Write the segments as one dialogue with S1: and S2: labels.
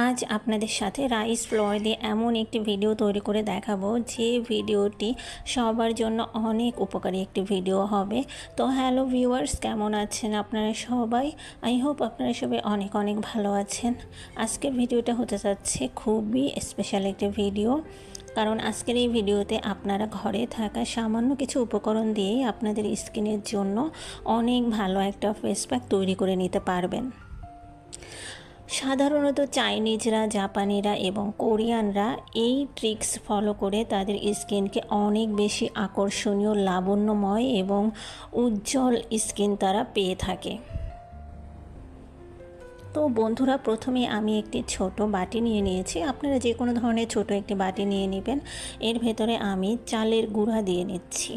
S1: আজ আপনাদের সাথে রাইস ফ্লোর দিয়ে এমন একটি ভিডিও তৈরি করে দেখাবো যে ভিডিওটি সবার জন্য অনেক উপকারী একটি ভিডিও হবে। তো হ্যালো ভিউয়ার্স, কেমন আছেন আপনারা সবাই? আই হোপ আপনারা সবাই অনেক অনেক ভালো আছেন। আজকের ভিডিওটা হতে যাচ্ছে খুবই স্পেশাল একটি ভিডিও, কারণ আজকের এই ভিডিওতে আপনারা ঘরে থাকা সামান্য কিছু উপকরণ দিয়েই আপনাদের স্কিনের জন্য অনেক ভালো একটা ফেস প্যাক তৈরি করে নিতে পারবেন। সাধারণত চাইনিজরা, জাপানিরা এবং কোরিয়ানরা এই ট্রিক্স ফলো করে তাদের স্কিনকে অনেক বেশি আকর্ষণীয়, লাবণ্যময় এবং উজ্জ্বল স্কিন তারা পেয়ে থাকে। তো বন্ধুরা, প্রথমে আমি একটি ছোট বাটি নিয়ে নিয়েছি। আপনারা যে কোনো ধরনের ছোট একটি বাটি নিয়ে নেবেন। এর ভেতরে আমি চালের গুঁড়া দিয়ে নিচ্ছি,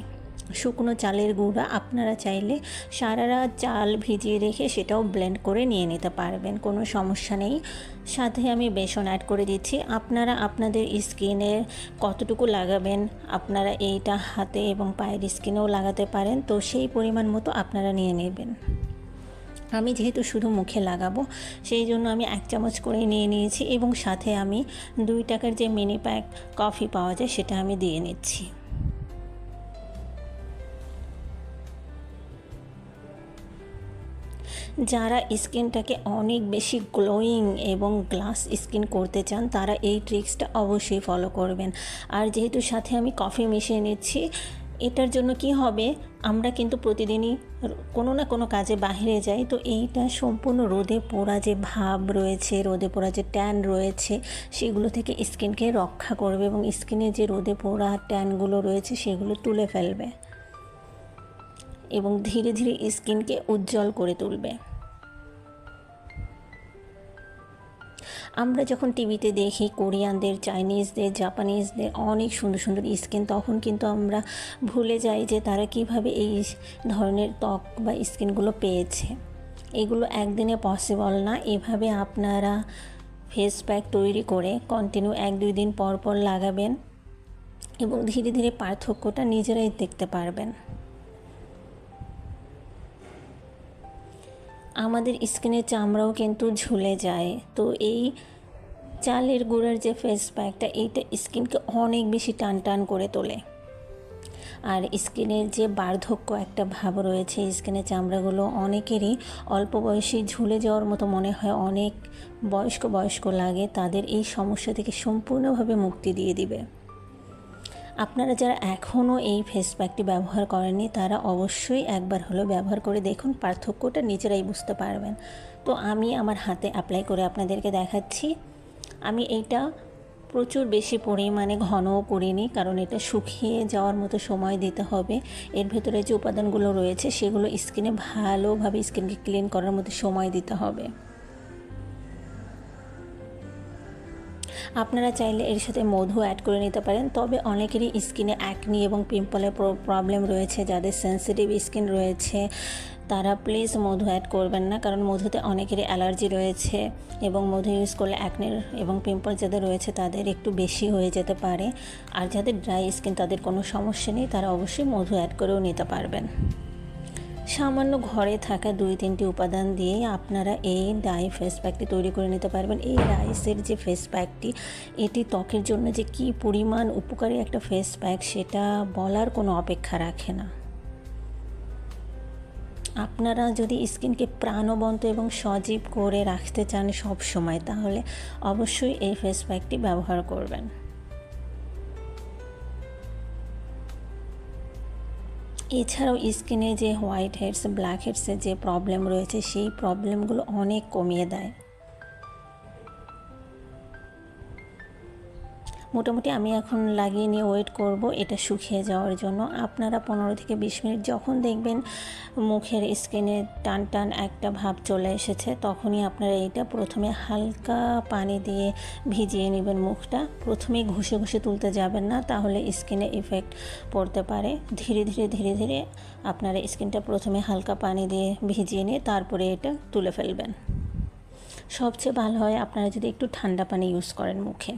S1: শুকনো চালের গুঁড়া। আপনারা চাইলে সারা রাত চাল ভিজিয়ে রেখে সেটাও ব্লেন্ড করে নিয়ে নিতে পারবেন, কোনো সমস্যা নেই। সাথে আমি বেসন অ্যাড করে দিচ্ছি। আপনারা আপনাদের স্কিনের কতটুকু লাগাবেন, আপনারা এইটা হাতে এবং পায়ের স্কিনেও লাগাতে পারেন, তো সেই পরিমাণ মতো আপনারা নিয়ে নেবেন। আমি যেহেতু শুধু মুখে লাগাবো, সেই জন্য আমি 1 চামচ করে নিয়ে নিয়েছি এবং সাথে আমি 2 টাকার যে মিনি প্যাক কফি পাওয়া যায় সেটা আমি দিয়ে নিচ্ছি। যারা স্কিনটাকে অনেক বেশি গ্লোয়িং এবং গ্লাস স্কিন করতে চান তারা এই ট্রিক্সটা অবশ্যই ফলো করবেন। আর যেহেতু সাথে আমি কফি মিশিয়ে নিচ্ছি, এটার জন্য কি হবে, আমরা কিন্তু প্রতিদিনই কোনো না কোনো কাজে বাইরে যাই, তো এইটা সম্পূর্ণ রোদে পোড়া যে ভাব রয়েছে, রোদে পোড়া যে ট্যান রয়েছে, সেগুলো থেকে স্কিনকে রক্ষা করবে এবং স্কিনে যে রোদে পোড়া ট্যানগুলো রয়েছে সেগুলো তুলে ফেলবে এবং ধীরে ধীরে স্কিনকে উজ্জ্বল করে তুলবে। আমরা যখন টিভিতে দেখি কোরিয়ানদের, চাইনিজদের, জাপানিজদের অনেক সুন্দর সুন্দর স্কিন, তখন কিন্তু আমরা ভুলে যাই যে তারা কিভাবে এই ধরনের ত্বক বা স্কিনগুলো পেয়েছে। এগুলো একদিনে পসিবল না। এভাবে আপনারা ফেস প্যাক তৈরি করে কন্টিনিউ 1-2 দিন পর পর লাগাবেন এবং ধীরে ধীরে পার্থক্যটা নিজেরাই দেখতে পারবেন। আমাদের স্কিনের চামড়াও কিন্তু ঝুলে যায়, তো এই চালের গুঁড়ার যে ফেস প্যাকটা, এইটা স্কিনকে অনেক বেশি টান টান করে তোলে। আর স্কিনের যে বার্ধক্য একটা ভাব রয়েছে, স্কিনের চামড়াগুলো অনেকেরই অল্প বয়সে ঝুলে যাওয়ার মতো মনে হয়, অনেক বয়স্ক বয়স্ক লাগে, তাদের এই সমস্যা থেকে সম্পূর্ণভাবে মুক্তি দিয়ে দিবে। আপনারা যারা এখনও এই ফেস প্যাকটি ব্যবহার করেননি তারা অবশ্যই একবার হলেও ব্যবহার করে দেখুন, পার্থক্যটা নিজেরাই বুঝতে পারবেন। তো আমি আমার হাতে অ্যাপ্লাই করে আপনাদেরকে দেখাচ্ছি। আমি এইটা প্রচুর বেশি পরিমাণে ঘনও করিনি, কারণ এটা শুকিয়ে যাওয়ার মতো সময় দিতে হবে। এর ভেতরে যে উপাদানগুলো রয়েছে সেগুলো স্কিনে ভালোভাবে স্কিনকে ক্লিন করার মতো সময় দিতে হবে। আপনারা চাইলে এর সাথে মধু অ্যাড করে নিতে পারেন, তবে অনেকেরই স্কিনে অ্যাকনি এবং পিম্পলের প্রবলেম রয়েছে, যাদের সেন্সিটিভ স্কিন রয়েছে তারা প্লিজ মধু অ্যাড করবেন না, কারণ মধুতে অনেকেরই অ্যালার্জি রয়েছে এবং মধু ইউজ করলে অ্যাকনির এবং পিম্পল যাদের রয়েছে তাদের একটু বেশি হয়ে যেতে পারে। আর যাদের ড্রাই স্কিন তাদের কোনো সমস্যা নেই, তারা অবশ্যই মধু অ্যাড করেও নিতে পারবেন। সামান্য ঘরে থাকা 2-3টি উপাদান দিয়ে আপনারা এই ডাই ফেস প্যাকটি তৈরি করে নিতে পারবেন। এই রাইসের যে ফেস প্যাকটি, এটি ত্বকের জন্য যে কী পরিমাণ উপকারী একটা ফেস প্যাক সেটা বলার কোনো অপেক্ষা রাখে না। আপনারা যদি স্কিনকে প্রাণবন্ত এবং সজীব করে রাখতে চান সব সময়, তাহলে অবশ্যই এই ফেস প্যাকটি ব্যবহার করবেন। এছাড়াও স্কিনে যে হোয়াইট হেডস, ব্ল্যাক হেডসের যে প্রবলেম রয়েছে সেই প্রবলেমগুলো অনেক কমিয়ে দেয়। মোটামুটি আমি এখন লাগিয়ে নিয়ে ওয়েট করব এটা শুকিয়ে যাওয়ার জন্য। আপনারা 15 থেকে 20 মিনিট যখন দেখবেন মুখের স্কিনে টান টান একটা ভাব চলে এসেছে, তখনই আপনারা এইটা প্রথমে হালকা পানি দিয়ে ভিজিয়ে নেবেন মুখটা। প্রথমেই ঘষে ঘষে তুলতে যাবেন না, তাহলে স্কিনে ইফেক্ট পড়তে পারে। ধীরে ধীরে ধীরে ধীরে আপনারা স্কিনটা প্রথমে হালকা পানি দিয়ে ভিজিয়ে নিয়ে তারপরে এটা তুলে ফেলবেন। সবচেয়ে ভালো হয় আপনারা যদি একটু ঠান্ডা পানি ইউজ করেন মুখে।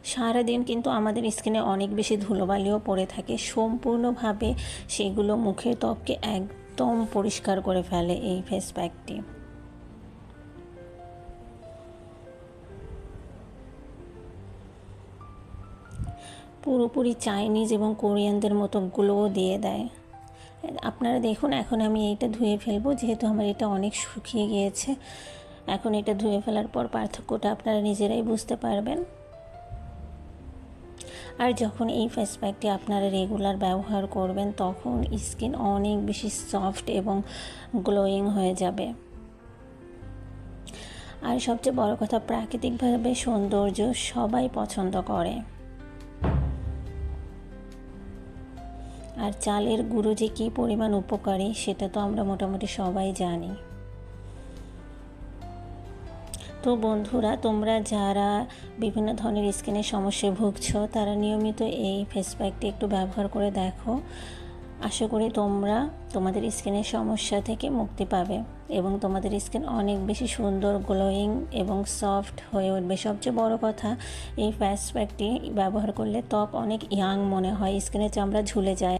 S1: সারাদিন কিন্তু আমাদের স্কিনে অনেক বেশি ধুলোবালিও পড়ে থাকে, সম্পূর্ণভাবে সেগুলো মুখের ত্বককে একদম পরিষ্কার করে ফেলে এই ফেস প্যাকটি। পুরোপুরি চাইনিজ এবং কোরিয়ানদের মতো গ্লো দিয়ে দেয়। আপনারা দেখুন, এখন আমি এইটা ধুয়ে ফেলবো, যেহেতু আমার এটা অনেক শুকিয়ে গিয়েছে। এখন এটা ধুয়ে ফেলার পর পার্থক্যটা আপনারা নিজেরাই বুঝতে পারবেন। আর যখন এই ফেস প্যাকটি আপনারা রেগুলার ব্যবহার করবেন, তখন স্কিন অনেক বেশি সফট এবং গ্লোয়িং হয়ে যাবে। আর সবচেয়ে বড় কথা, প্রাকৃতিকভাবে সৌন্দর্য সবাই পছন্দ করে। আর চালের গুঁড়ো যে কী পরিমাণ উপকারী সেটা তো আমরা মোটামুটি সবাই জানি। তো বন্ধুরা, তোমরা যারা বিভিন্ন ধরনের স্কিনের সমস্যায় ভুগছো, তারা নিয়মিত এই ফেস প্যাকটি একটু ব্যবহার করে দেখো। আশা করি তোমরা তোমাদের স্কিনের সমস্যা থেকে মুক্তি পাবে এবং তোমাদের স্কিন অনেক বেশি সুন্দর, গ্লোয়িং এবং সফট হয়ে উঠবে। সবচেয়ে বড় কথা, এই ফেস প্যাকটি ব্যবহার করলে ত্বক অনেক ইয়াং মনে হয়, স্কিনের চামড়া ঝুলে যায়।